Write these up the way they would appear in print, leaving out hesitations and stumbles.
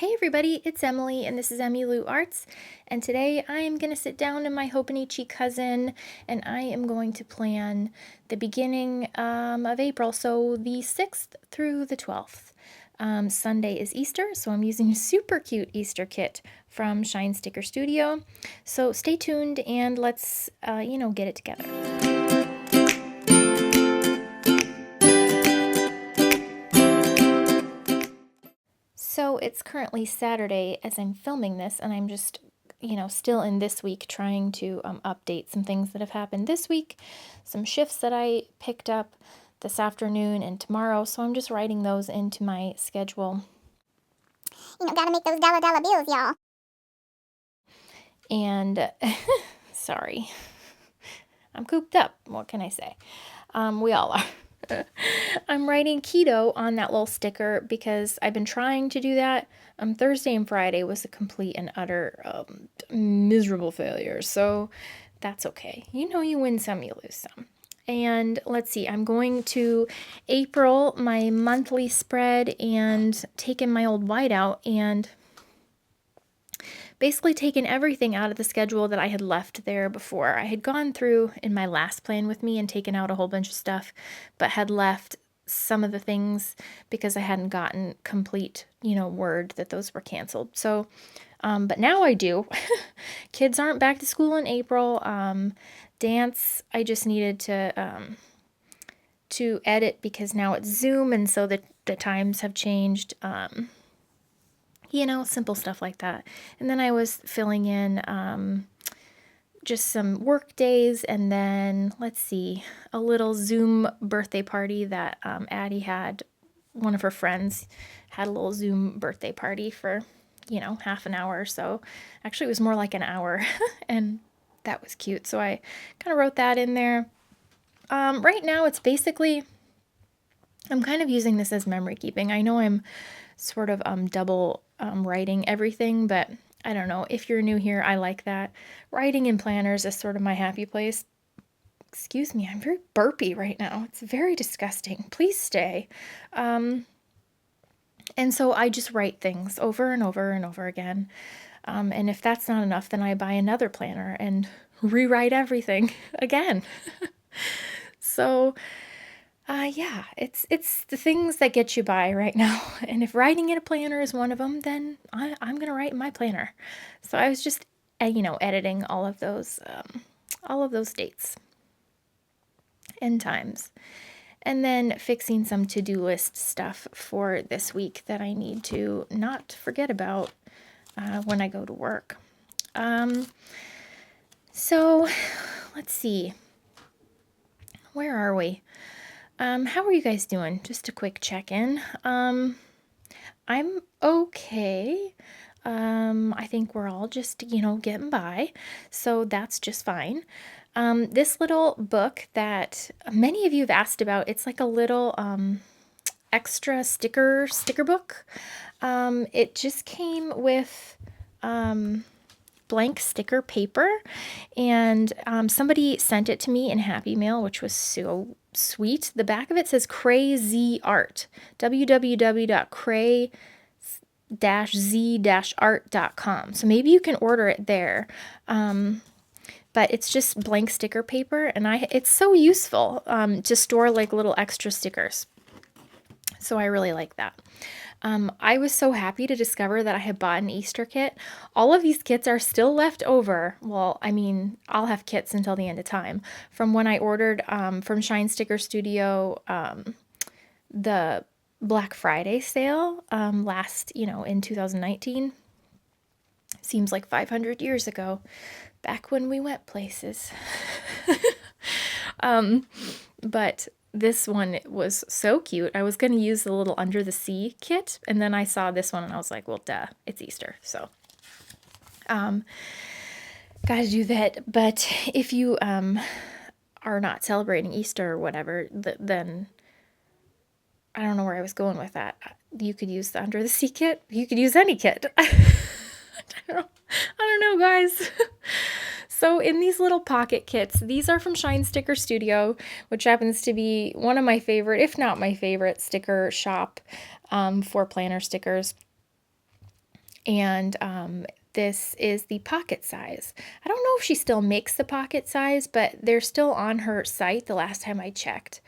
Hey everybody, it's Emily and this is EmiLou.Arts, and today I am going to sit down in my Hobonichi cousin and I am going to plan the beginning of April, so the 6th through the 12th. Sunday is Easter, so I'm using a super cute Easter kit from Shine Sticker Studio. So stay tuned and let's, get it together. So it's currently Saturday as I'm filming this, and I'm just, still in this week trying to update some things that have happened this week, some shifts that I picked up this afternoon and tomorrow, so I'm just writing those into my schedule. Gotta make those dollar bills, y'all. And, sorry, I'm cooped up, what can I say? We all are. I'm writing keto on that little sticker because I've been trying to do that. Thursday and Friday was a complete and utter miserable failure, so that's okay. You win some, you lose some. And let's see, I'm going to April, my monthly spread, and taking my old whiteout and basically taken everything out of the schedule that I had left there before. I had gone through in my last plan with me and taken out a whole bunch of stuff, but had left some of the things because I hadn't gotten complete, word that those were canceled. So, but now I do. Kids aren't back to school in April. Dance, I just needed to edit because now it's Zoom, and so the times have changed. Simple stuff like that. And then I was filling in just some work days, and then, let's see, a little Zoom birthday party that Addie had. One of her friends had a little Zoom birthday party for, half an hour or so. Actually, it was more like an hour, and that was cute. So I kind of wrote that in there. Right now, it's basically, I'm kind of using this as memory keeping. I know I'm sort of double writing everything, but I don't know. If you're new here, I like that. Writing in planners is sort of my happy place. Excuse me, I'm very burpy right now. It's very disgusting. Please stay. And so I just write things over and over and over again. And if that's not enough, then I buy another planner and rewrite everything again. So yeah, it's the things that get you by right now. And if writing in a planner is one of them, then I'm going to write in my planner. So I was just, editing all of those dates and times. And then fixing some to-do list stuff for this week that I need to not forget about when I go to work. So let's see. Where are we? How are you guys doing? Just a quick check-in. I'm okay. I think we're all just, getting by, so that's just fine. This little book that many of you have asked about, it's like a little extra sticker book. It just came with blank sticker paper, and somebody sent it to me in Happy Mail, which was so sweet. The back of it says Crazy Art, www.cray-z-art.com. So maybe you can order it there. But it's just blank sticker paper, and it's so useful to store like little extra stickers. So I really like that. I was so happy to discover that I had bought an Easter kit. All of these kits are still left over. Well, I mean, I'll have kits until the end of time. From when I ordered from Shine Sticker Studio the Black Friday sale last, in 2019. Seems like 500 years ago, back when we went places. But this one was so cute. I was going to use the little Under the Sea kit, and then I saw this one and I was like, well, duh, it's Easter. So, gotta do that. But if you are not celebrating Easter or whatever, then I don't know where I was going with that. You could use the Under the Sea kit. You could use any kit. I don't know, guys. So in these little pocket kits, these are from Shine Sticker Studio, which happens to be one of my favorite, if not my favorite, sticker shop for planner stickers. And this is the pocket size. I don't know if she still makes the pocket size, but they're still on her site the last time I checked.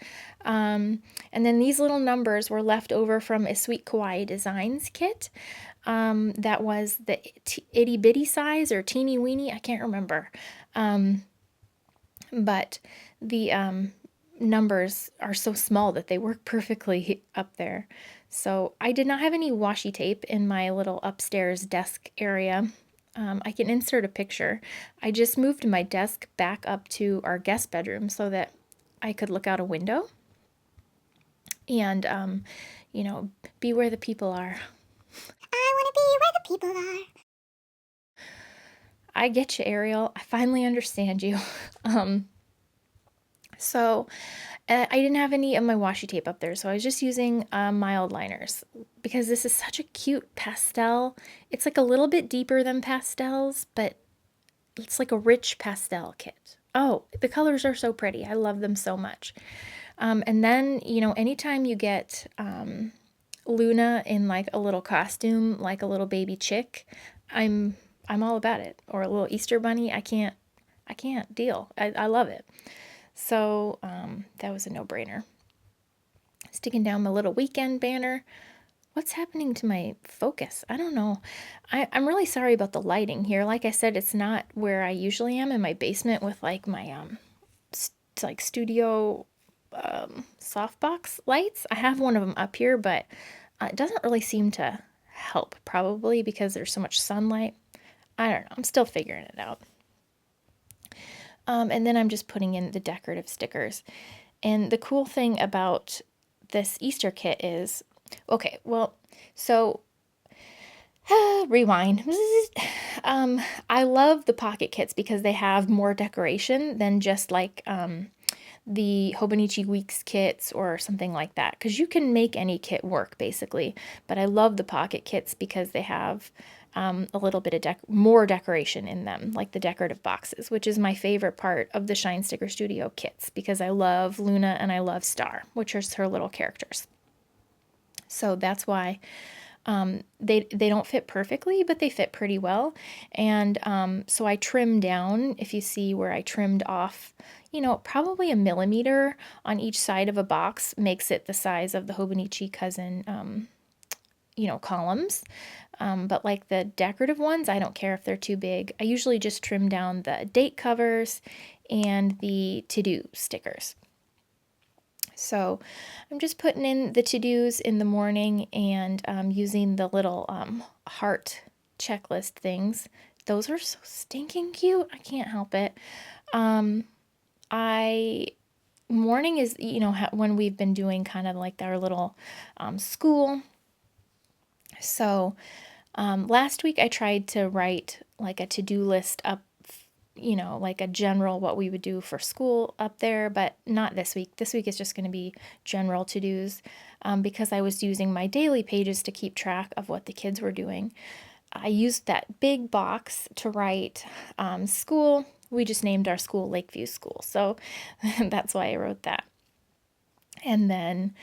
And then these little numbers were left over from a Sweet Kawaii Designs kit. That was the itty bitty size or teeny weeny, I can't remember. But the numbers are so small that they work perfectly up there. So I did not have any washi tape in my little upstairs desk area. I can insert a picture. I just moved my desk back up to our guest bedroom so that I could look out a window and, be where the people are. I want to be where the people are. I get you, Ariel. I finally understand you. So I didn't have any of my washi tape up there, so I was just using Mildliners because this is such a cute pastel. It's like a little bit deeper than pastels, but it's like a rich pastel kit. Oh, the colors are so pretty. I love them so much. And then, anytime you get Luna in like a little costume, like a little baby chick, I'm all about it. Or a little Easter bunny. I can't deal. I love it. So that was a no-brainer. Sticking down my little weekend banner. What's happening to my focus? I don't know. I'm really sorry about the lighting here. Like I said, it's not where I usually am in my basement with like my like studio softbox lights. I have one of them up here, but it doesn't really seem to help, probably because there's so much sunlight. I don't know. I'm still figuring it out. And then I'm just putting in the decorative stickers. And the cool thing about this Easter kit is, okay, well, so rewind. I love the pocket kits because they have more decoration than just like the Hobonichi Weeks kits or something like that, because you can make any kit work basically. But I love the pocket kits because they have a little bit of more decoration in them, like the decorative boxes, which is my favorite part of the Shine Sticker Studio kits because I love Luna and I love Star, which are her little characters. So that's why they don't fit perfectly, but they fit pretty well. And so I trimmed down, if you see where I trimmed off, probably a millimeter on each side of a box makes it the size of the Hobonichi cousin, columns. But like the decorative ones, I don't care if they're too big. I usually just trim down the date covers and the to-do stickers. So I'm just putting in the to-dos in the morning and using the little heart checklist things. Those are so stinking cute. I can't help it. Morning is, when we've been doing kind of like our little school. So last week I tried to write like a to-do list up, like a general what we would do for school up there, but not this week. This week is just going to be general to-dos because I was using my daily pages to keep track of what the kids were doing. I used that big box to write school. We just named our school Lakeview School, so that's why I wrote that. And then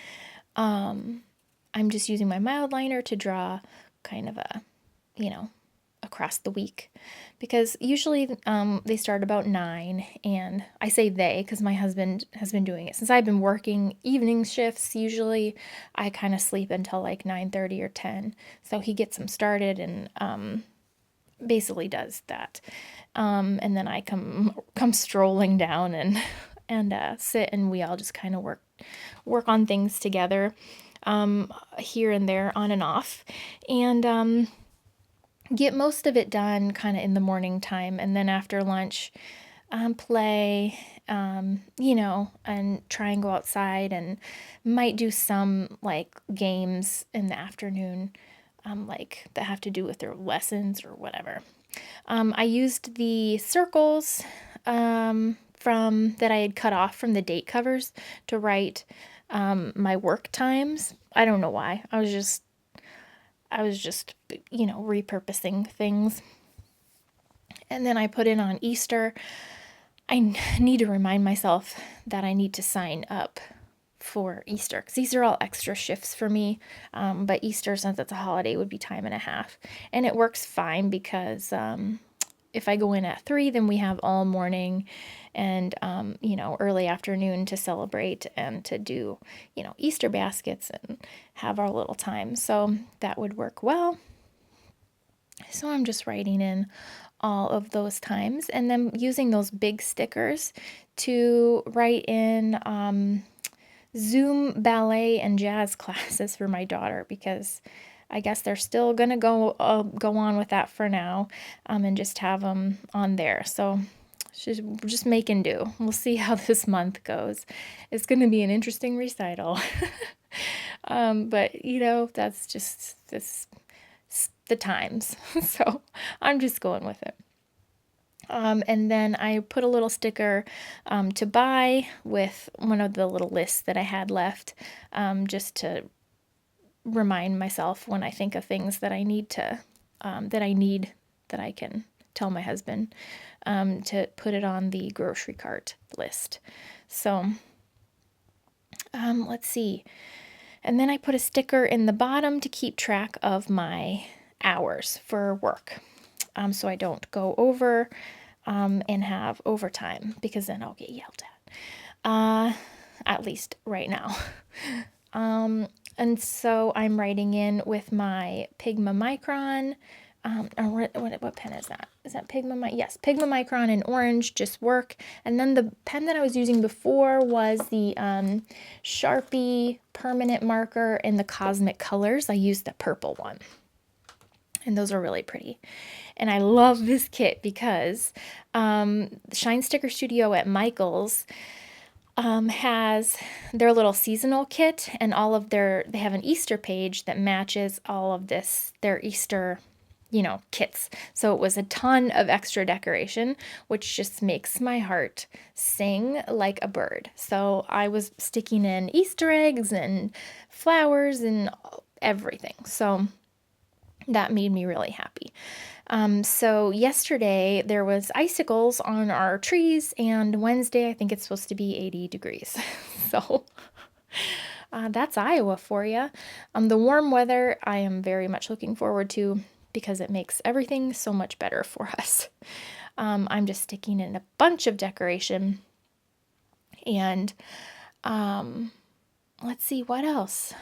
I'm just using my Mildliner to draw kind of a, across the week, because usually they start about 9, and I say they because my husband has been doing it since I've been working evening shifts. Usually I kind of sleep until like 9:30 or 10, so he gets them started and basically does that, and then I come strolling down and sit, and we all just kind of work on things together here and there, on and off, and get most of it done kind of in the morning time, and then after lunch play, and try and go outside, and might do some like games in the afternoon, like that have to do with their lessons or whatever. I used the circles from that I had cut off from the date covers to write my work times. I don't know why. I was just repurposing things. And then I put in on Easter, I need to remind myself that I need to sign up for Easter, because these are all extra shifts for me. But Easter, since it's a holiday, would be time and a half. And it works fine because if I go in at 3, then we have all morning and, early afternoon to celebrate and to do, Easter baskets and have our little time. So that would work well. So I'm just writing in all of those times and then using those big stickers to write in Zoom ballet and jazz classes for my daughter, because I guess they're still gonna go on with that for now, and just have them on there. So just making do. We'll see how this month goes. It's gonna be an interesting recital, but that's just the times. So I'm just going with it. And then I put a little sticker to buy with one of the little lists that I had left, just to remind myself when I think of things that I need that I can tell my husband, to put it on the grocery cart list. So let's see. And then I put a sticker in the bottom to keep track of my hours for work, so I don't go over and have overtime, because then I'll get yelled at least right now. And so I'm writing in with my Pigma Micron. What pen is that? Is that Pigma? Yes, Pigma Micron in orange, just work. And then the pen that I was using before was the Sharpie permanent marker in the Cosmic Colors. I used the purple one. And those are really pretty. And I love this kit because Shine Sticker Studio at Michael's has their little seasonal kit, and they have an Easter page that matches all of their Easter, kits. So it was a ton of extra decoration, which just makes my heart sing like a bird. So I was sticking in Easter eggs and flowers and everything. So that made me really happy. So yesterday there was icicles on our trees, and Wednesday I think it's supposed to be 80 degrees. So that's Iowa for you. The warm weather I am very much looking forward to, because it makes everything so much better for us. I'm just sticking in a bunch of decoration, and let's see what else.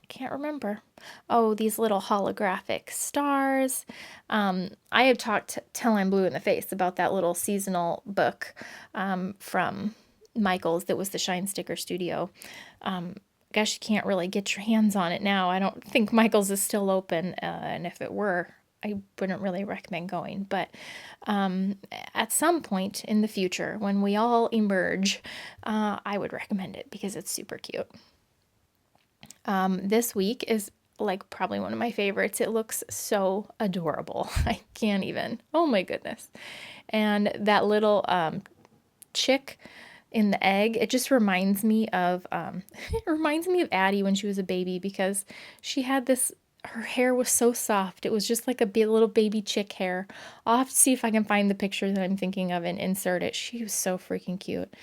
Can't remember. Oh, these little holographic stars. I have talked till I'm blue in the face about that little seasonal book from Michael's that was the Shine Sticker Studio. Gosh, you can't really get your hands on it now. I don't think Michael's is still open, and if it were, I wouldn't really recommend going. But at some point in the future, when we all emerge, I would recommend it because it's super cute. This week is like probably one of my favorites. It looks so adorable. I can't even. Oh my goodness. And that little chick in the egg, it just reminds me of Addie when she was a baby, because she had her hair was so soft. It was just like a little baby chick hair. I'll have to see if I can find the picture that I'm thinking of and insert it. She was so freaking cute.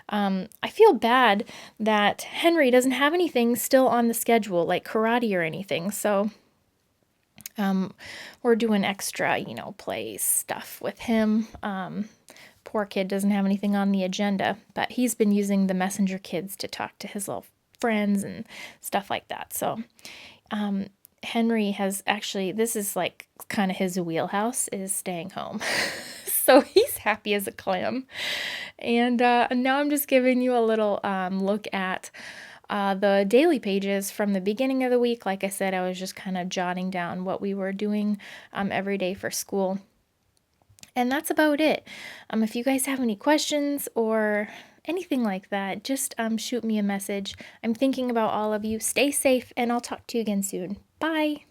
I feel bad that Henry doesn't have anything still on the schedule, like karate or anything. So we're doing extra, play stuff with him. Poor kid doesn't have anything on the agenda, but he's been using the messenger kids to talk to his little friends and stuff like that. So Henry has actually, this is like kind of his wheelhouse, is staying home. So he's happy as a clam. And now I'm just giving you a little look at the daily pages from the beginning of the week. Like I said, I was just kind of jotting down what we were doing every day for school. And that's about it. If you guys have any questions or anything like that, just shoot me a message. I'm thinking about all of you. Stay safe, and I'll talk to you again soon. Bye.